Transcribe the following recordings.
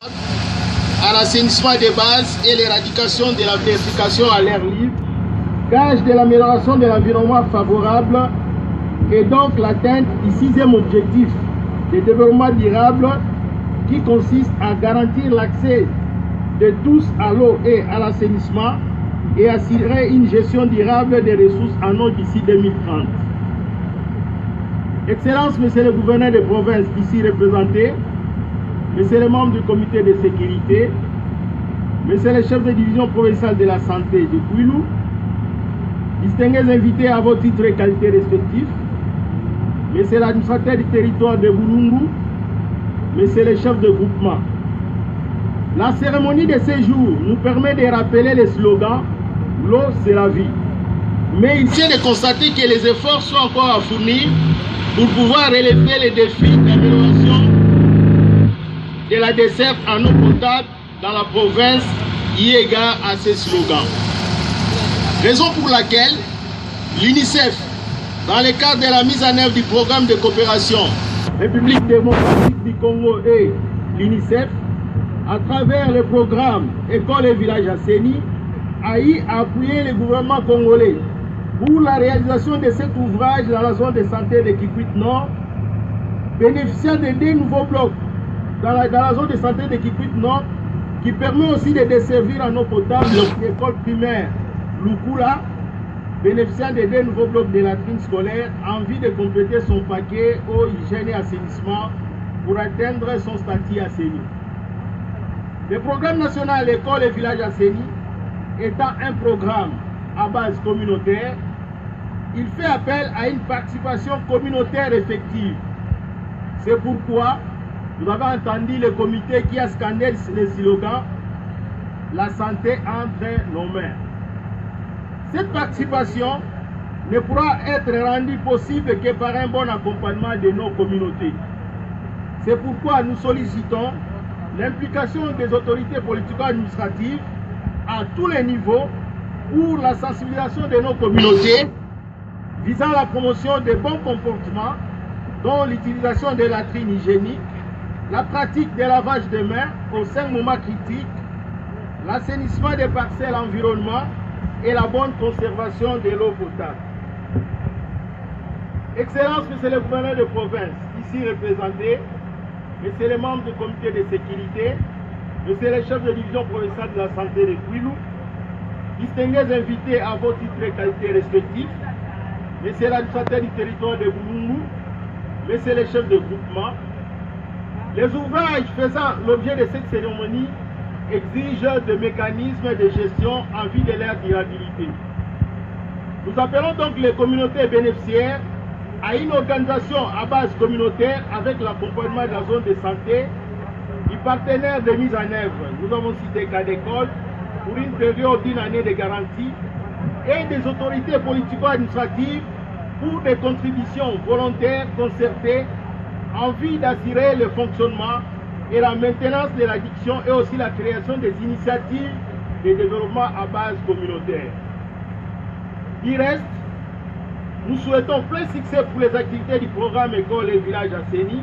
à l'assainissement des bases et l'éradication de la désertification à l'air libre, gage de l'amélioration de l'environnement favorable et donc l'atteinte du 6e objectif de développement durable qui consiste à garantir l'accès de tous à l'eau et à l'assainissement et assurer une gestion durable des ressources en eau d'ici 2030. Excellences, Monsieur le gouverneur de province ici représenté, Monsieur les membres du comité de sécurité, Monsieur le chef de division provinciale de la santé de Kwilu, distingués invités à vos titres et qualités respectifs, Monsieur l'administrateur du territoire de Boulungu, Monsieur le chef de groupement. La cérémonie de ce jour nous permet de rappeler les slogans « L'eau, c'est la vie ». Mais il tient de constater que les efforts sont encore à fournir pour pouvoir relever les défis d'amélioration de la desserte en eau potable dans la province y égard à ces slogans. Raison pour laquelle l'UNICEF, dans le cadre de la mise en œuvre du programme de coopération République démocratique du Congo et l'UNICEF, à travers le programme École et Village Asseni, a appuyé le gouvernement congolais pour la réalisation de cet ouvrage dans la zone de santé de Kikwit Nord, bénéficiant de 2 nouveaux blocs dans la zone de santé de Kikwit Nord, qui permet aussi de desservir en eau potable l'école primaire Lukula, bénéficiant de 2 nouveaux blocs de latrines scolaires, en vue de compléter son paquet eau, hygiène et assainissement pour atteindre son statut Asseni. Le programme national École et Village Asseni étant un programme à base communautaire, il fait appel à une participation communautaire effective. C'est pourquoi vous avez entendu le comité qui a scandé le slogan « La santé entre nos mains ». Cette participation ne pourra être rendue possible que par un bon accompagnement de nos communautés. C'est pourquoi nous sollicitons l'implication des autorités politico-administratives à tous les niveaux pour la sensibilisation de nos communautés visant la promotion des bons comportements, dont l'utilisation de latrines hygiéniques, la pratique de lavage de mains aux 5 moments critiques, l'assainissement des parcelles environnement et la bonne conservation de l'eau potable. Excellences, Monsieur le gouverneur de province, ici représenté, Monsieur les membres du comité de sécurité, Monsieur le chef de division provinciale de la santé de Kwilu, distingués invités à vos titres et qualités respectifs, Monsieur l'administrateur du territoire de Boulungu, Monsieur le chef de groupement. Les ouvrages faisant l'objet de cette cérémonie exigent des mécanismes de gestion en vue de leur durabilité. Nous appelons donc les communautés bénéficiaires à une organisation à base communautaire avec l'accompagnement de la zone de santé, du partenaire de mise en œuvre. Nous avons cité Cadécole pour une période d'1 année de garantie et des autorités politico-administratives pour des contributions volontaires concertées en vue d'assurer le fonctionnement et la maintenance de l'addiction et aussi la création des initiatives de développement à base communautaire. Il reste, nous souhaitons plein succès pour les activités du programme École et Village Asseni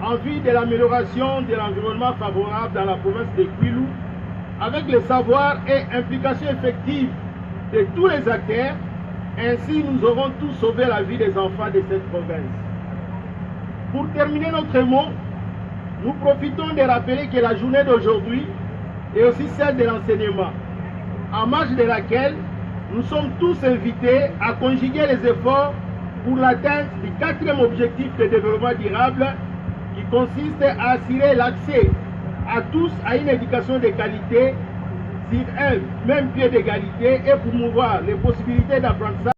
en vue de l'amélioration de l'environnement favorable dans la province de Kwilu avec le savoir et implication effective de tous les acteurs. Ainsi, nous aurons tous sauvé la vie des enfants de cette province. Pour terminer notre mot, nous profitons de rappeler que la journée d'aujourd'hui est aussi celle de l'enseignement, en marge de laquelle nous sommes tous invités à conjuguer les efforts pour l'atteinte du 4e objectif de développement durable qui consiste à assurer l'accès à tous à une éducation de qualité sur un même pied d'égalité et promouvoir les possibilités d'apprentissage